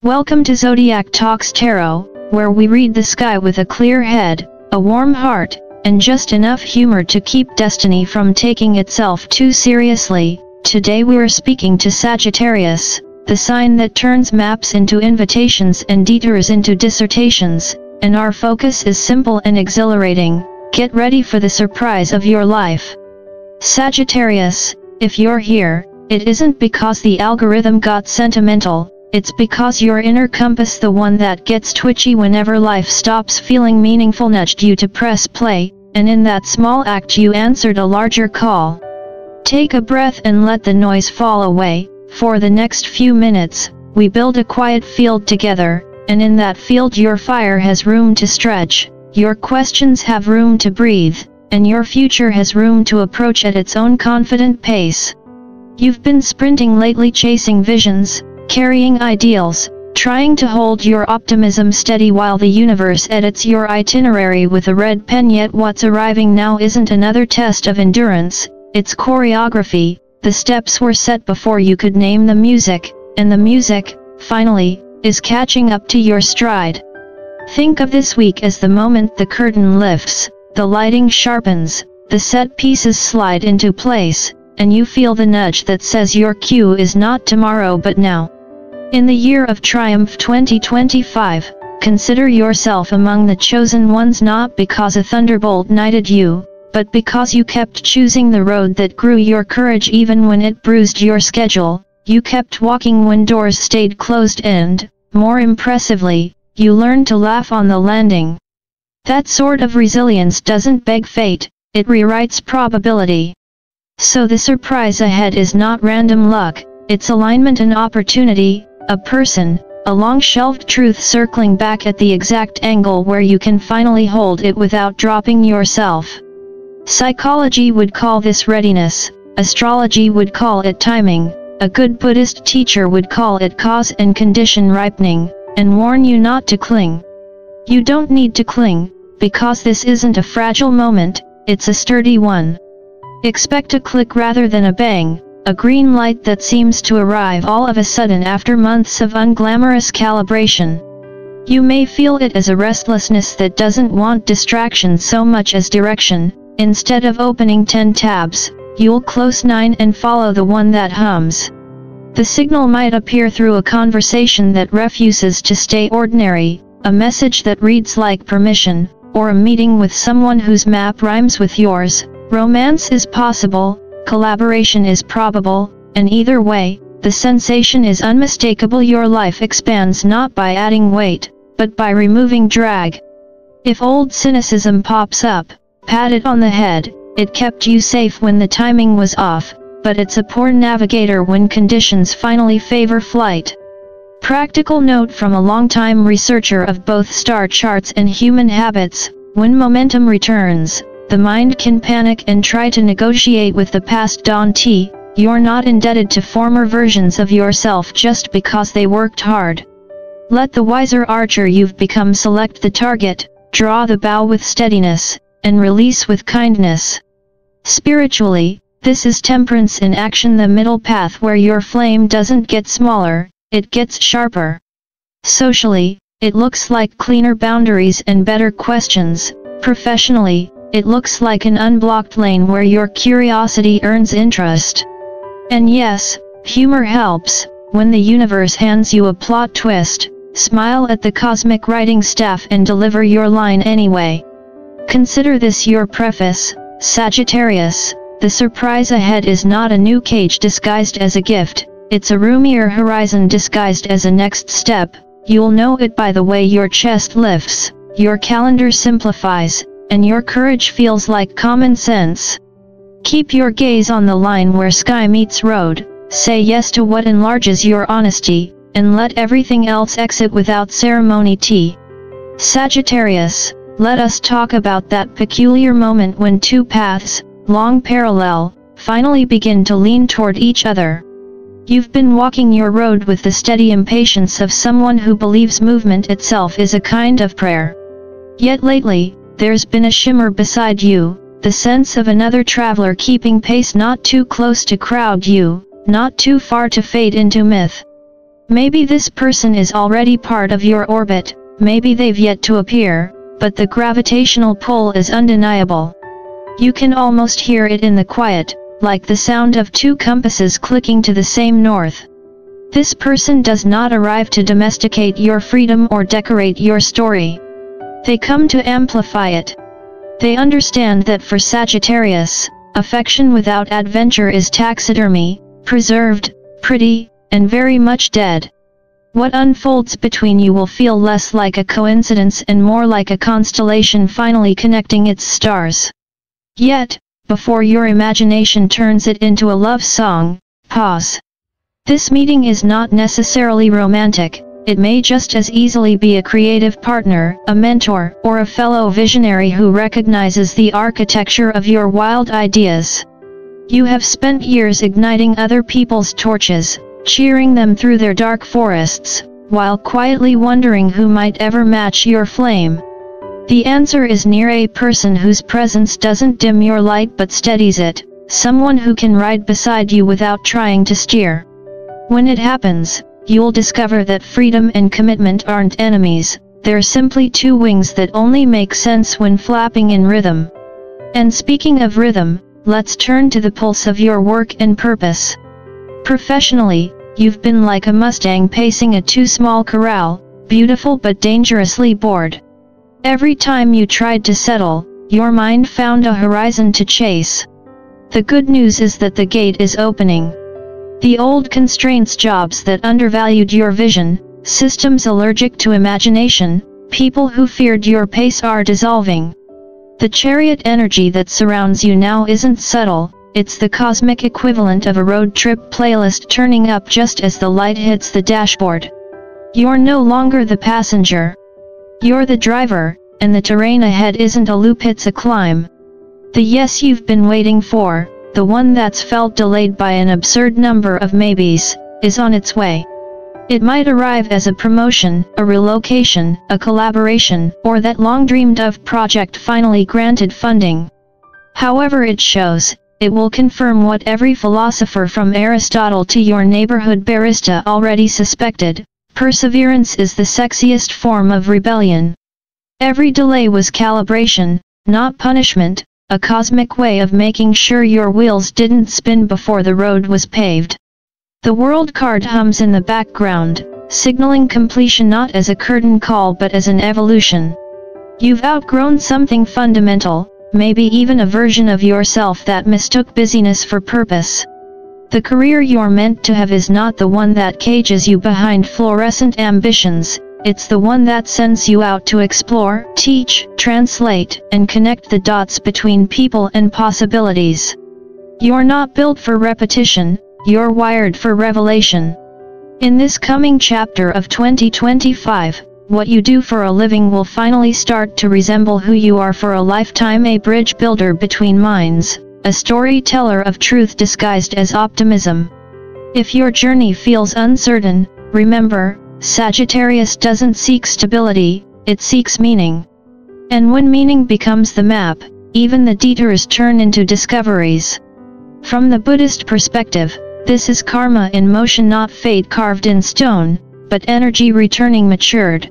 Welcome to Zodiac Talks Tarot, where we read the sky with a clear head, a warm heart, and just enough humor to keep destiny from taking itself too seriously. Today we're speaking to Sagittarius, the sign that turns maps into invitations and detours into dissertations, and our focus is simple and exhilarating. Get ready for the surprise of your life. Sagittarius, if you're here, it isn't because the algorithm got sentimental, it's because your inner compass, the one that gets twitchy whenever life stops feeling meaningful, nudged you to press play, and in that small act you answered a larger call. Take a breath and let the noise fall away. For the next few minutes, we build a quiet field together, and in that field your fire has room to stretch, your questions have room to breathe, and your future has room to approach at its own confident pace. You've been sprinting lately, chasing visions, carrying ideals, trying to hold your optimism steady while the universe edits your itinerary with a red pen. Yet what's arriving now isn't another test of endurance, it's choreography. The steps were set before you could name the music, and the music, finally, is catching up to your stride. Think of this week as the moment the curtain lifts, the lighting sharpens, the set pieces slide into place, and you feel the nudge that says your cue is not tomorrow but now. In the year of triumph 2025, consider yourself among the chosen ones, not because a thunderbolt knighted you, but because you kept choosing the road that grew your courage even when it bruised your schedule. You kept walking when doors stayed closed and, more impressively, you learned to laugh on the landing. That sort of resilience doesn't beg fate, it rewrites probability. So the surprise ahead is not random luck, it's alignment and opportunity, a person, a long-shelved truth circling back at the exact angle where you can finally hold it without dropping yourself. Psychology would call this readiness, astrology would call it timing, a good Buddhist teacher would call it cause and condition ripening, and warn you not to cling. You don't need to cling, because this isn't a fragile moment, it's a sturdy one. Expect a click rather than a bang, a green light that seems to arrive all of a sudden after months of unglamorous calibration. You may feel it as a restlessness that doesn't want distraction so much as direction. Instead of opening 10 tabs, you'll close 9 and follow the one that hums. The signal might appear through a conversation that refuses to stay ordinary, a message that reads like permission, or a meeting with someone whose map rhymes with yours. Romance is possible, collaboration is probable, and either way, the sensation is unmistakable. Your life expands not by adding weight, but by removing drag. If old cynicism pops up, pat it on the head. It kept you safe when the timing was off, but it's a poor navigator when conditions finally favor flight. Practical note from a longtime researcher of both star charts and human habits: when momentum returns, the mind can panic and try to negotiate with the past. You're not indebted to former versions of yourself just because they worked hard. Let the wiser archer you've become select the target, draw the bow with steadiness, and release with kindness. Spiritually, this is temperance in action, the middle path where your flame doesn't get smaller, it gets sharper. Socially, it looks like cleaner boundaries and better questions. Professionally, it looks like an unblocked lane where your curiosity earns interest. And yes, humor helps. When the universe hands you a plot twist, smile at the cosmic writing staff and deliver your line anyway. Consider this your preface, Sagittarius. The surprise ahead is not a new cage disguised as a gift, it's a roomier horizon disguised as a next step. You'll know it by the way your chest lifts, your calendar simplifies, and your courage feels like common sense. Keep your gaze on the line where sky meets road, say yes to what enlarges your honesty, and let everything else exit without ceremony. Sagittarius, let us talk about that peculiar moment when two paths, long parallel, finally begin to lean toward each other. You've been walking your road with the steady impatience of someone who believes movement itself is a kind of prayer. Yet lately, there's been a shimmer beside you, the sense of another traveler keeping pace, not too close to crowd you, not too far to fade into myth. Maybe this person is already part of your orbit, maybe they've yet to appear, but the gravitational pull is undeniable. You can almost hear it in the quiet, like the sound of two compasses clicking to the same north. This person does not arrive to domesticate your freedom or decorate your story. They come to amplify it. They understand that for Sagittarius, affection without adventure is taxidermy, preserved, pretty, and very much dead. What unfolds between you will feel less like a coincidence and more like a constellation finally connecting its stars. Yet, before your imagination turns it into a love song, pause. This meeting is not necessarily romantic, it may just as easily be a creative partner, a mentor, or a fellow visionary who recognizes the architecture of your wild ideas. You have spent years igniting other people's torches, cheering them through their dark forests, while quietly wondering who might ever match your flame. The answer is near, a person whose presence doesn't dim your light but steadies it, someone who can ride beside you without trying to steer. When it happens, you'll discover that freedom and commitment aren't enemies, they're simply two wings that only make sense when flapping in rhythm. And speaking of rhythm, let's turn to the pulse of your work and purpose. Professionally, you've been like a Mustang pacing a too-small corral, beautiful but dangerously bored. Every time you tried to settle, your mind found a horizon to chase. The good news is that the gate is opening. The old constraints, jobs that undervalued your vision, systems allergic to imagination, people who feared your pace are dissolving. The chariot energy that surrounds you now isn't subtle, it's the cosmic equivalent of a road trip playlist turning up just as the light hits the dashboard. You're no longer the passenger. You're the driver, and the terrain ahead isn't a loop, it's a climb. The yes you've been waiting for, the one that's felt delayed by an absurd number of maybes, is on its way. It might arrive as a promotion, a relocation, a collaboration, or that long-dreamed-of project finally granted funding. However it shows, it will confirm what every philosopher from Aristotle to your neighborhood barista already suspected: perseverance is the sexiest form of rebellion. Every delay was calibration, not punishment, a cosmic way of making sure your wheels didn't spin before the road was paved. The world card hums in the background, signaling completion not as a curtain call but as an evolution. You've outgrown something fundamental, maybe even a version of yourself that mistook busyness for purpose. The career you're meant to have is not the one that cages you behind fluorescent ambitions, it's the one that sends you out to explore, teach, translate, and connect the dots between people and possibilities. You're not built for repetition, you're wired for revelation. In this coming chapter of 2025, what you do for a living will finally start to resemble who you are for a lifetime, a bridge builder between minds, a storyteller of truth disguised as optimism. If your journey feels uncertain, remember, Sagittarius doesn't seek stability, it seeks meaning. And when meaning becomes the map, even the detours turn into discoveries. From the Buddhist perspective, this is karma in motion, not fate carved in stone, but energy returning matured.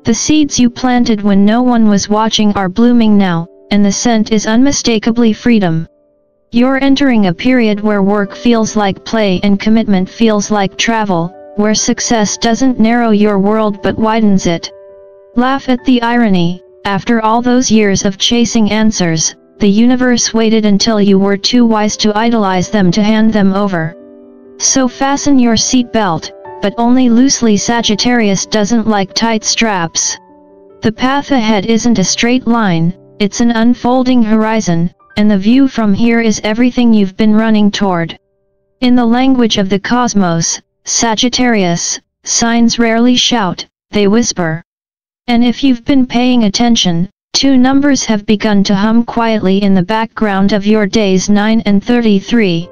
The seeds you planted when no one was watching are blooming now, and the scent is unmistakably freedom. You're entering a period where work feels like play and commitment feels like travel, where success doesn't narrow your world but widens it. Laugh at the irony: after all those years of chasing answers, the universe waited until you were too wise to idolize them to hand them over. So fasten your seatbelt, but only loosely. Sagittarius doesn't like tight straps. The path ahead isn't a straight line, it's an unfolding horizon, and the view from here is everything you've been running toward. In the language of the cosmos, Sagittarius, signs rarely shout, they whisper. And if you've been paying attention, two numbers have begun to hum quietly in the background of your days: 9 and 33.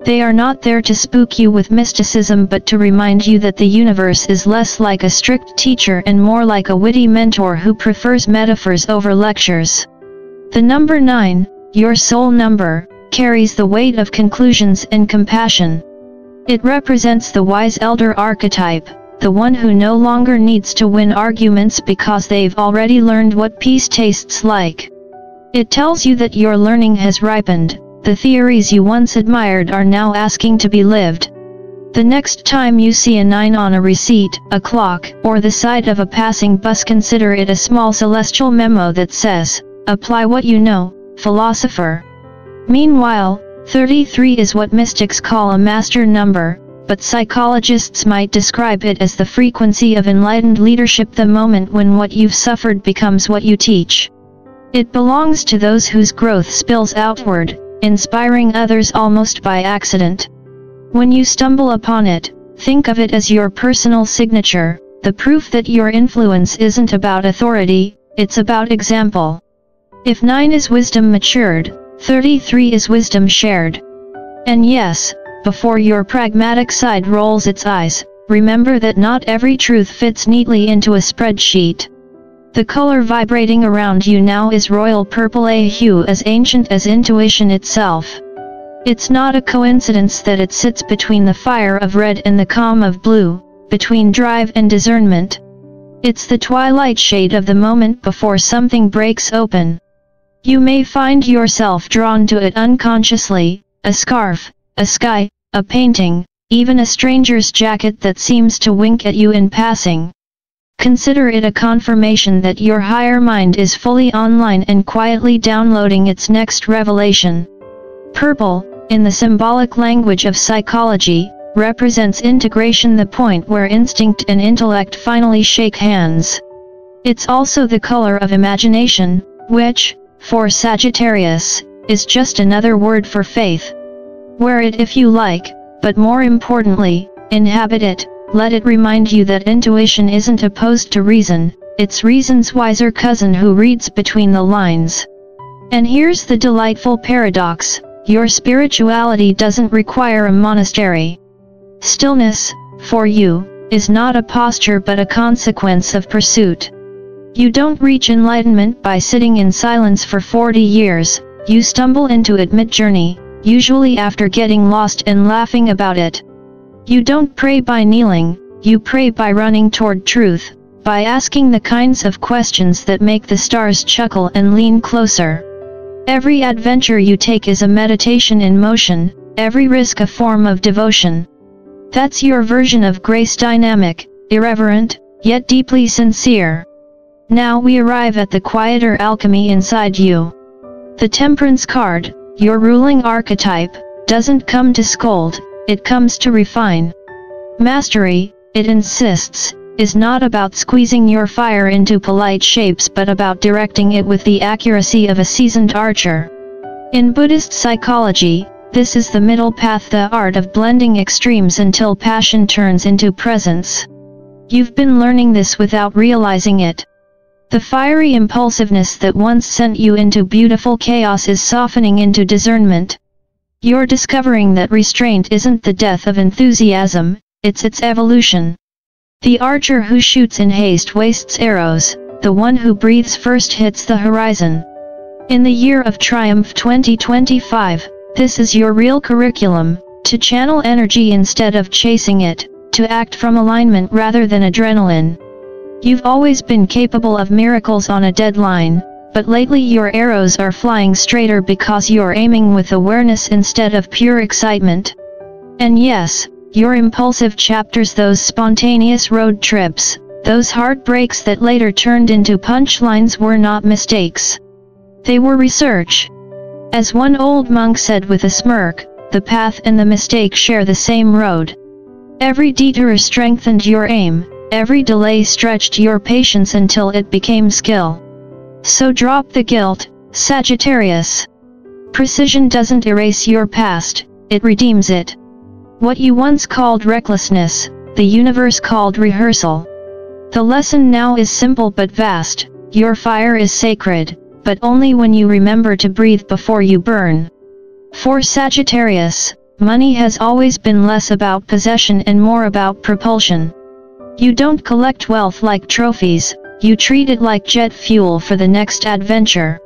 They are not there to spook you with mysticism but to remind you that the universe is less like a strict teacher and more like a witty mentor who prefers metaphors over lectures. The number 9, your soul number, carries the weight of conclusions and compassion. It represents the wise elder archetype, the one who no longer needs to win arguments because they've already learned what peace tastes like. It tells you that your learning has ripened, the theories you once admired are now asking to be lived. The next time you see a 9 on a receipt, a clock, or the side of a passing bus, consider it a small celestial memo that says, "Apply what you know, philosopher." Meanwhile, 33 is what mystics call a master number, but psychologists might describe it as the frequency of enlightened leadership, the moment when what you've suffered becomes what you teach. It belongs to those whose growth spills outward, inspiring others almost by accident. When you stumble upon it, think of it as your personal signature, the proof that your influence isn't about authority, it's about example. If 9 is wisdom matured, 33 is wisdom shared. And yes, before your pragmatic side rolls its eyes, remember that not every truth fits neatly into a spreadsheet. The color vibrating around you now is royal purple, a hue as ancient as intuition itself. It's not a coincidence that it sits between the fire of red and the calm of blue, between drive and discernment. It's the twilight shade of the moment before something breaks open. You may find yourself drawn to it unconsciously, a scarf, a sky, a painting, even a stranger's jacket that seems to wink at you in passing. Consider it a confirmation that your higher mind is fully online and quietly downloading its next revelation. Purple, in the symbolic language of psychology, represents integration, the point where instinct and intellect finally shake hands. It's also the color of imagination, which, for Sagittarius, is just another word for faith. Wear it if you like, but more importantly, inhabit it. Let it remind you that intuition isn't opposed to reason, it's reason's wiser cousin who reads between the lines. And here's the delightful paradox: your spirituality doesn't require a monastery. Stillness, for you, is not a posture but a consequence of pursuit. You don't reach enlightenment by sitting in silence for 40 years, you stumble into it mid-journey, usually after getting lost and laughing about it. You don't pray by kneeling, you pray by running toward truth, by asking the kinds of questions that make the stars chuckle and lean closer. Every adventure you take is a meditation in motion, every risk a form of devotion. That's your version of grace, dynamic, irreverent, yet deeply sincere. Now we arrive at the quieter alchemy inside you. The Temperance card, your ruling archetype, doesn't come to scold, it comes to refine. Mastery, it insists, is not about squeezing your fire into polite shapes but about directing it with the accuracy of a seasoned archer. In Buddhist psychology, this is the middle path, the art of blending extremes until passion turns into presence. You've been learning this without realizing it. The fiery impulsiveness that once sent you into beautiful chaos is softening into discernment. You're discovering that restraint isn't the death of enthusiasm, it's its evolution. The archer who shoots in haste wastes arrows, the one who breathes first hits the horizon. In the year of triumph 2025, this is your real curriculum, to channel energy instead of chasing it, to act from alignment rather than adrenaline. You've always been capable of miracles on a deadline, but lately your arrows are flying straighter because you're aiming with awareness instead of pure excitement. And yes, your impulsive chapters, those spontaneous road trips, those heartbreaks that later turned into punchlines, were not mistakes. They were research. As one old monk said with a smirk, the path and the mistake share the same road. Every detour strengthened your aim, every delay stretched your patience until it became skill. So drop the guilt, Sagittarius. Precision doesn't erase your past, it redeems it. What you once called recklessness, the universe called rehearsal. The lesson now is simple but vast: your fire is sacred, but only when you remember to breathe before you burn. For Sagittarius, money has always been less about possession and more about propulsion. You don't collect wealth like trophies, you treat it like jet fuel for the next adventure.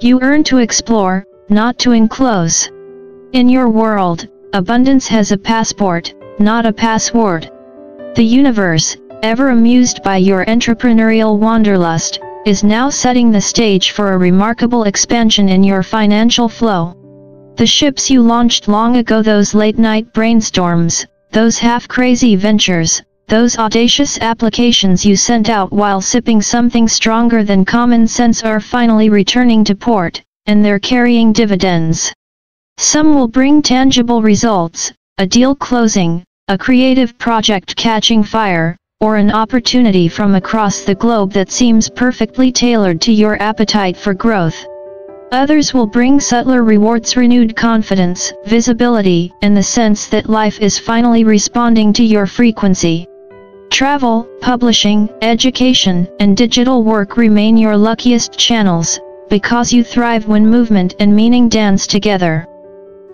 You earn to explore, not to enclose. In your world, abundance has a passport, not a password. The universe, ever amused by your entrepreneurial wanderlust, is now setting the stage for a remarkable expansion in your financial flow. The ships you launched long ago, those late-night brainstorms, those half-crazy ventures, those audacious applications you sent out while sipping something stronger than common sense are finally returning to port, and they're carrying dividends. Some will bring tangible results, a deal closing, a creative project catching fire, or an opportunity from across the globe that seems perfectly tailored to your appetite for growth. Others will bring subtler rewards, renewed confidence, visibility, and the sense that life is finally responding to your frequency. Travel, publishing, education, and digital work remain your luckiest channels, because you thrive when movement and meaning dance together.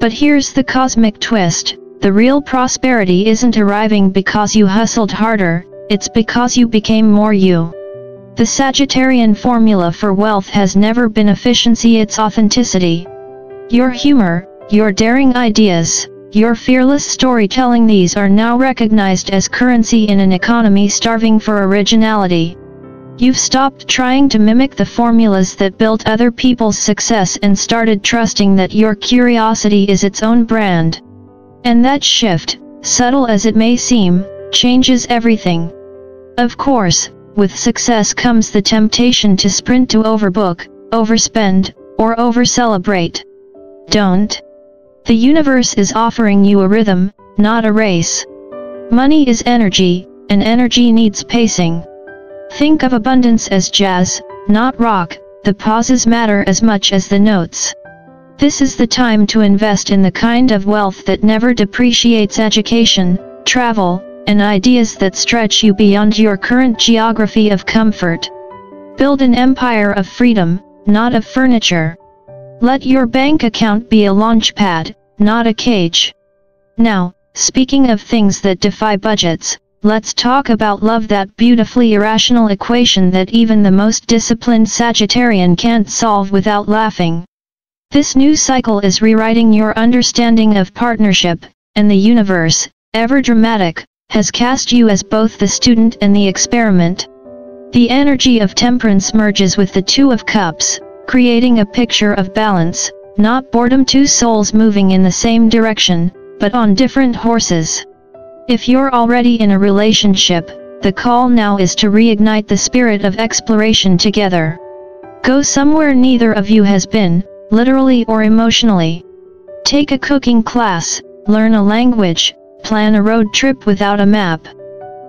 But here's the cosmic twist: the real prosperity isn't arriving because you hustled harder, it's because you became more you. The Sagittarian formula for wealth has never been efficiency, it's authenticity. Your humor, your daring ideas, your fearless storytelling, these are now recognized as currency in an economy starving for originality. You've stopped trying to mimic the formulas that built other people's success and started trusting that your curiosity is its own brand. And that shift, subtle as it may seem, changes everything. Of course, with success comes the temptation to sprint, to overbook, overspend, or overcelebrate. Don't. The universe is offering you a rhythm, not a race. Money is energy, and energy needs pacing. Think of abundance as jazz, not rock. The pauses matter as much as the notes. This is the time to invest in the kind of wealth that never depreciates: education, travel, and ideas that stretch you beyond your current geography of comfort. Build an empire of freedom, not of furniture. Let your bank account be a launchpad, not a cage. Now, speaking of things that defy budgets, let's talk about love, that beautifully irrational equation that even the most disciplined Sagittarian can't solve without laughing. This new cycle is rewriting your understanding of partnership, and the universe, ever dramatic, has cast you as both the student and the experiment. The energy of Temperance merges with the Two of Cups, creating a picture of balance, not boredom, two souls moving in the same direction, but on different horses. If you're already in a relationship, the call now is to reignite the spirit of exploration together. Go somewhere neither of you has been, literally or emotionally. Take a cooking class, learn a language, plan a road trip without a map.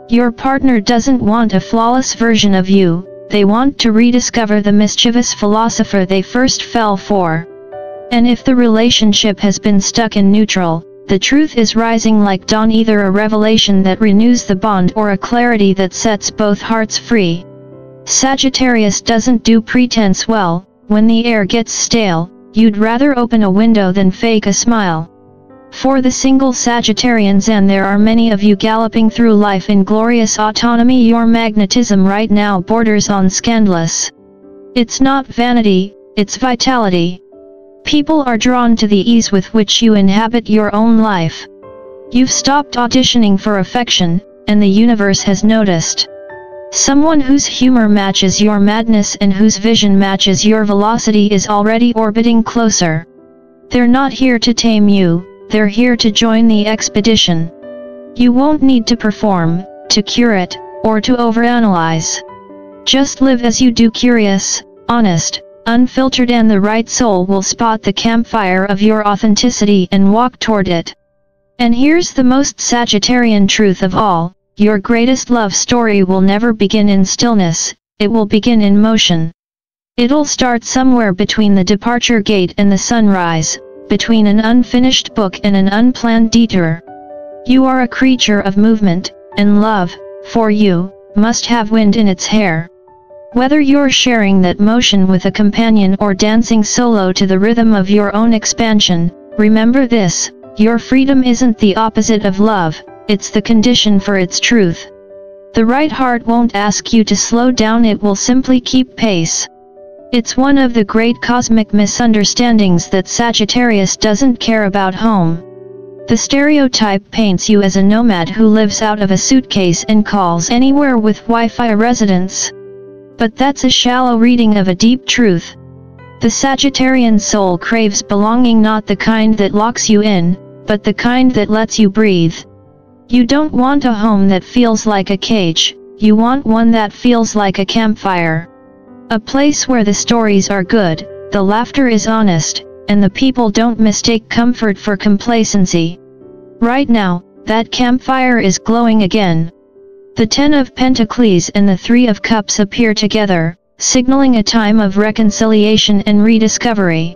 Your partner doesn't want a flawless version of you, they want to rediscover the mischievous philosopher they first fell for. And if the relationship has been stuck in neutral, the truth is rising like dawn, either a revelation that renews the bond or a clarity that sets both hearts free. Sagittarius doesn't do pretense well. When the air gets stale, you'd rather open a window than fake a smile. For the single Sagittarians, and there are many of you galloping through life in glorious autonomy, your magnetism right now borders on scandalous. It's not vanity, it's vitality. People are drawn to the ease with which you inhabit your own life. You've stopped auditioning for affection, and the universe has noticed. Someone whose humor matches your madness and whose vision matches your velocity is already orbiting closer. They're not here to tame you, they're here to join the expedition. You won't need to perform, to curate, or to overanalyze. Just live as you do, curious, honest, unfiltered, and the right soul will spot the campfire of your authenticity and walk toward it. And here's the most Sagittarian truth of all: your greatest love story will never begin in stillness, it will begin in motion. It'll start somewhere between the departure gate and the sunrise, between an unfinished book and an unplanned detour. You are a creature of movement, and love, for you, must have wind in its hair. Whether you're sharing that motion with a companion or dancing solo to the rhythm of your own expansion, remember this: your freedom isn't the opposite of love, it's the condition for its truth. The right heart won't ask you to slow down, it will simply keep pace. It's one of the great cosmic misunderstandings that Sagittarius doesn't care about home. The stereotype paints you as a nomad who lives out of a suitcase and calls anywhere with Wi-Fi residence. But that's a shallow reading of a deep truth. The Sagittarian soul craves belonging, not the kind that locks you in, but the kind that lets you breathe. You don't want a home that feels like a cage, you want one that feels like a campfire. A place where the stories are good, the laughter is honest, and the people don't mistake comfort for complacency. Right now, that campfire is glowing again. The Ten of Pentacles and the Three of Cups appear together, signaling a time of reconciliation and rediscovery.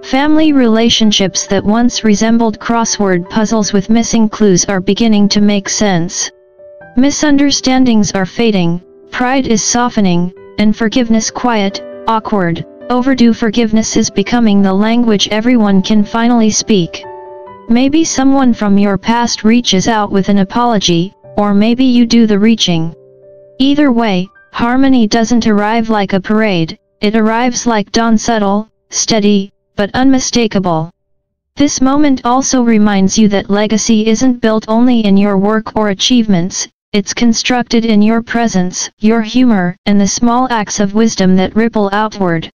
Family relationships that once resembled crossword puzzles with missing clues are beginning to make sense. Misunderstandings are fading, pride is softening, and forgiveness quiet, awkward, overdue forgiveness is becoming the language everyone can finally speak. Maybe someone from your past reaches out with an apology, or maybe you do the reaching. Either way, harmony doesn't arrive like a parade, it arrives like dawn, subtle, steady, but unmistakable. This moment also reminds you that legacy isn't built only in your work or achievements, it's constructed in your presence, your humor, and the small acts of wisdom that ripple outward.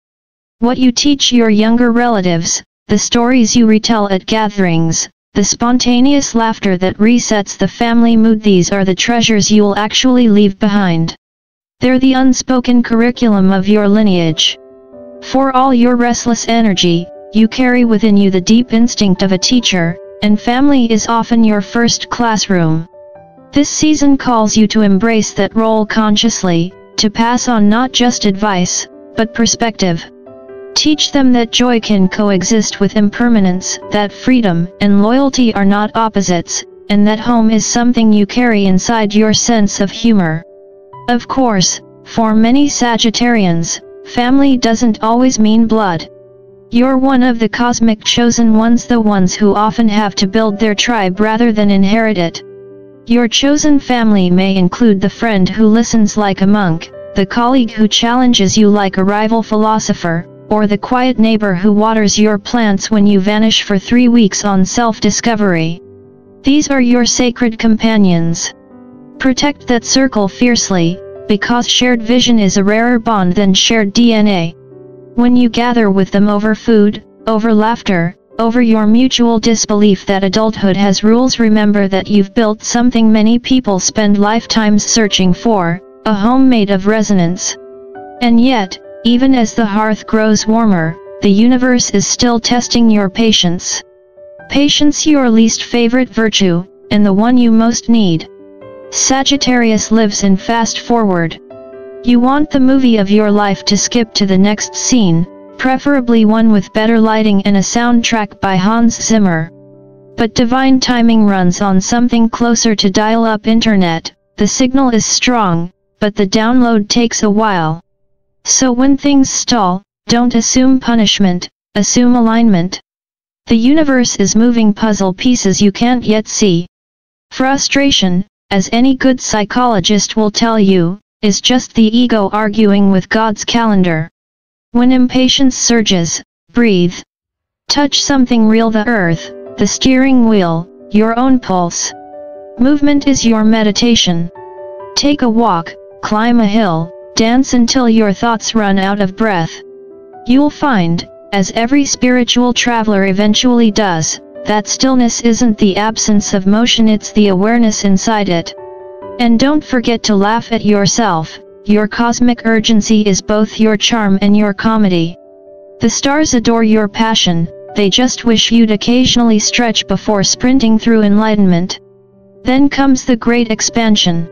What you teach your younger relatives, the stories you retell at gatherings, the spontaneous laughter that resets the family mood, these are the treasures you'll actually leave behind. They're the unspoken curriculum of your lineage. For all your restless energy, you carry within you the deep instinct of a teacher, and family is often your first classroom. This season calls you to embrace that role consciously, to pass on not just advice, but perspective. Teach them that joy can coexist with impermanence, that freedom and loyalty are not opposites, and that home is something you carry inside your sense of humor. Of course, for many Sagittarians, family doesn't always mean blood. You're one of the cosmic chosen ones, the ones who often have to build their tribe rather than inherit it. Your chosen family may include the friend who listens like a monk, the colleague who challenges you like a rival philosopher, or the quiet neighbor who waters your plants when you vanish for 3 weeks on self-discovery. These are your sacred companions. Protect that circle fiercely, because shared vision is a rarer bond than shared DNA. When you gather with them over food, over laughter, over your mutual disbelief that adulthood has rules, remember that you've built something many people spend lifetimes searching for, a home made of resonance. And yet, even as the hearth grows warmer, the universe is still testing your patience. Patience, your least favorite virtue, and the one you most need. Sagittarius lives in fast forward. You want the movie of your life to skip to the next scene, preferably one with better lighting and a soundtrack by Hans Zimmer. But divine timing runs on something closer to dial-up internet. The signal is strong, but the download takes a while. So when things stall, don't assume punishment, assume alignment. The universe is moving puzzle pieces you can't yet see. Frustration, as any good psychologist will tell you, is just the ego arguing with God's calendar. When impatience surges, breathe. Touch something real, the earth, the steering wheel, your own pulse. Movement is your meditation. Take a walk, climb a hill, dance until your thoughts run out of breath. You'll find, as every spiritual traveler eventually does, that stillness isn't the absence of motion, it's the awareness inside it. And don't forget to laugh at yourself. Your cosmic urgency is both your charm and your comedy. The stars adore your passion, they just wish you'd occasionally stretch before sprinting through enlightenment. Then comes the great expansion.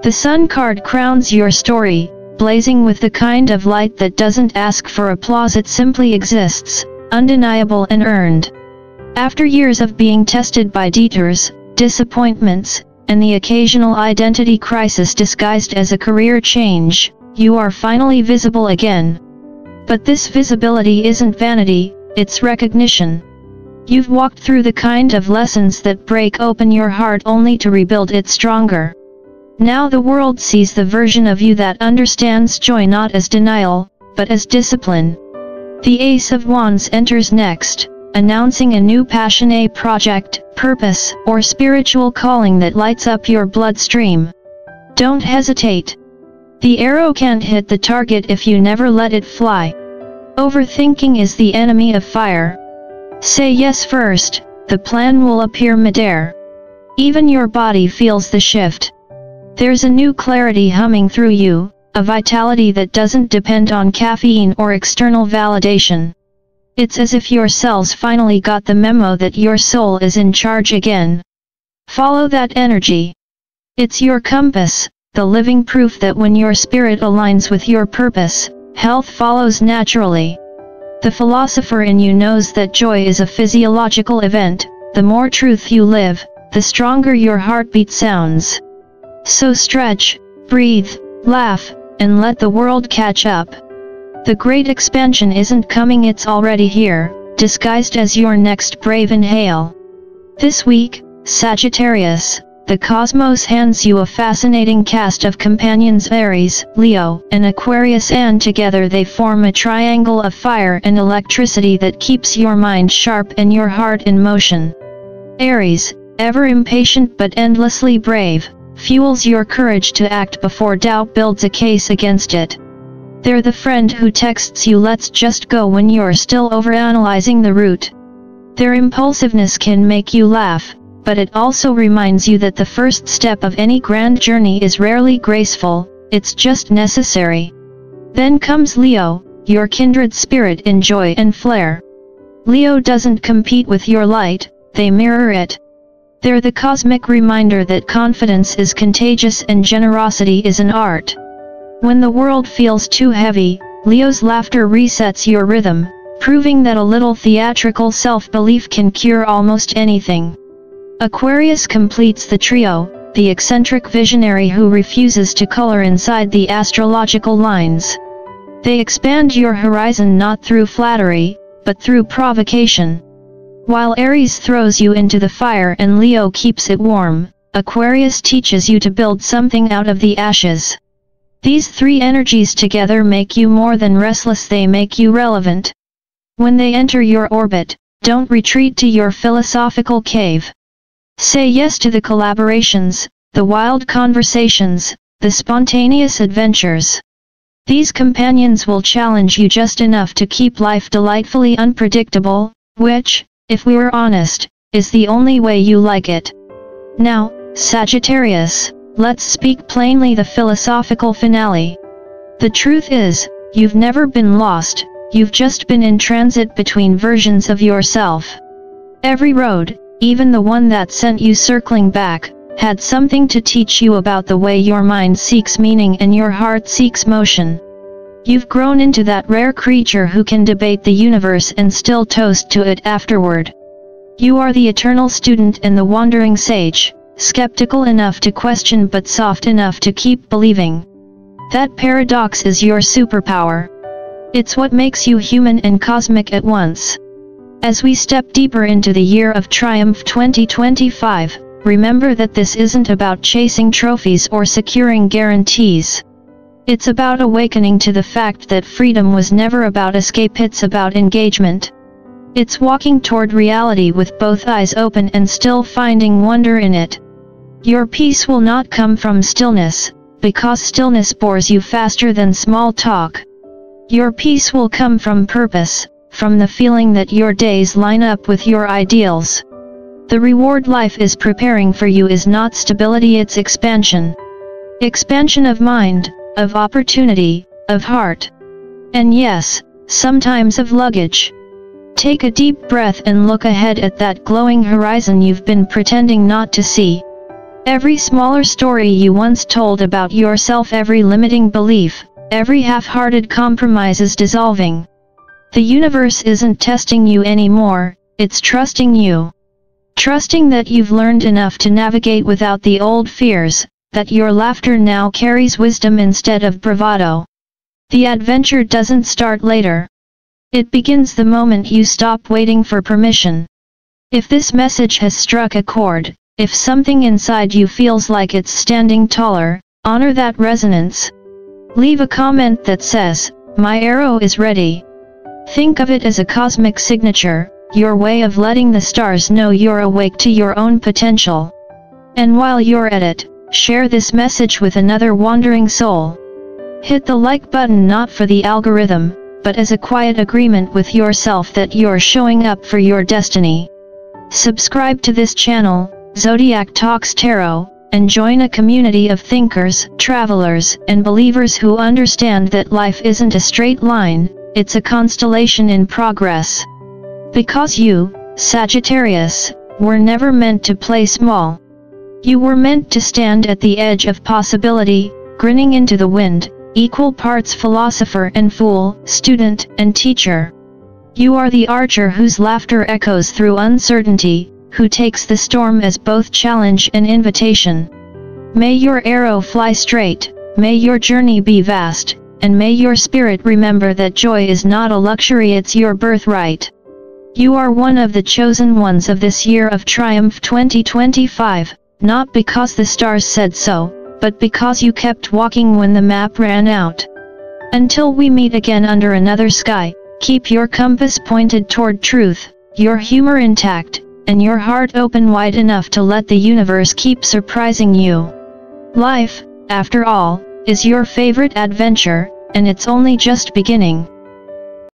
The Sun card crowns your story, blazing with the kind of light that doesn't ask for applause, it simply exists, undeniable and earned. After years of being tested by detours, disappointments, and the occasional identity crisis disguised as a career change, you are finally visible again. But this visibility isn't vanity, it's recognition. You've walked through the kind of lessons that break open your heart only to rebuild it stronger. Now the world sees the version of you that understands joy not as denial, but as discipline. The Ace of Wands enters next, announcing a new passion, project, purpose, or spiritual calling that lights up your bloodstream. Don't hesitate. The arrow can't hit the target if you never let it fly. Overthinking is the enemy of fire. Say yes first, the plan will appear midair. Even your body feels the shift. There's a new clarity humming through you, a vitality that doesn't depend on caffeine or external validation. It's as if your cells finally got the memo that your soul is in charge again. Follow that energy. It's your compass, the living proof that when your spirit aligns with your purpose, health follows naturally. The philosopher in you knows that joy is a physiological event. The more truth you live, the stronger your heartbeat sounds. So stretch, breathe, laugh, and let the world catch up. The great expansion isn't coming, it's already here, disguised as your next brave inhale. This week, Sagittarius, the cosmos hands you a fascinating cast of companions: Aries, Leo, and Aquarius, and together they form a triangle of fire and electricity that keeps your mind sharp and your heart in motion. Aries, ever impatient but endlessly brave, fuels your courage to act before doubt builds a case against it. They're the friend who texts you "let's just go" when you're still overanalyzing the route. Their impulsiveness can make you laugh, but it also reminds you that the first step of any grand journey is rarely graceful, it's just necessary. Then comes Leo, your kindred spirit in joy and flair. Leo doesn't compete with your light, they mirror it. They're the cosmic reminder that confidence is contagious and generosity is an art. When the world feels too heavy, Leo's laughter resets your rhythm, proving that a little theatrical self-belief can cure almost anything. Aquarius completes the trio, the eccentric visionary who refuses to color inside the astrological lines. They expand your horizon not through flattery, but through provocation. While Aries throws you into the fire and Leo keeps it warm, Aquarius teaches you to build something out of the ashes. These three energies together make you more than restless, they make you relevant. When they enter your orbit, don't retreat to your philosophical cave. Say yes to the collaborations, the wild conversations, the spontaneous adventures. These companions will challenge you just enough to keep life delightfully unpredictable, which, if we were honest, is the only way you like it. Now, Sagittarius, let's speak plainly, the philosophical finale. The truth is, you've never been lost, you've just been in transit between versions of yourself. Every road, even the one that sent you circling back, had something to teach you about the way your mind seeks meaning and your heart seeks motion. You've grown into that rare creature who can debate the universe and still toast to it afterward. You are the eternal student and the wandering sage, skeptical enough to question but soft enough to keep believing. That paradox is your superpower. It's what makes you human and cosmic at once. As we step deeper into the year of triumph 2025, remember that this isn't about chasing trophies or securing guarantees. It's about awakening to the fact that freedom was never about escape, it's about engagement. It's walking toward reality with both eyes open and still finding wonder in it. Your peace will not come from stillness, because stillness bores you faster than small talk. Your peace will come from purpose, from the feeling that your days line up with your ideals. The reward life is preparing for you is not stability, it's expansion. Expansion of mind, of opportunity, of heart. And yes, sometimes of luggage. Take a deep breath and look ahead at that glowing horizon you've been pretending not to see. Every smaller story you once told about yourself, every limiting belief, every half-hearted compromise is dissolving. The universe isn't testing you anymore, it's trusting you. Trusting that you've learned enough to navigate without the old fears, that your laughter now carries wisdom instead of bravado. The adventure doesn't start later. It begins the moment you stop waiting for permission. If this message has struck a chord, if something inside you feels like it's standing taller, honor that resonance. Leave a comment that says, "My arrow is ready." Think of it as a cosmic signature, your way of letting the stars know you're awake to your own potential. And while you're at it, share this message with another wandering soul. Hit the like button not for the algorithm, but as a quiet agreement with yourself that you're showing up for your destiny. Subscribe to this channel, Zodiac Talks Tarot, and join a community of thinkers, travelers, and believers who understand that life isn't a straight line, it's a constellation in progress. Because you, Sagittarius, were never meant to play small. You were meant to stand at the edge of possibility, grinning into the wind, equal parts philosopher and fool, student and teacher. You are the archer whose laughter echoes through uncertainty, who takes the storm as both challenge and invitation. May your arrow fly straight, may your journey be vast, and may your spirit remember that joy is not a luxury, it's your birthright. You are one of the chosen ones of this year of triumph 2025, not because the stars said so, but because you kept walking when the map ran out. Until we meet again under another sky, keep your compass pointed toward truth, your humor intact, and your heart open wide enough to let the universe keep surprising you. Life, after all, is your favorite adventure, and it's only just beginning.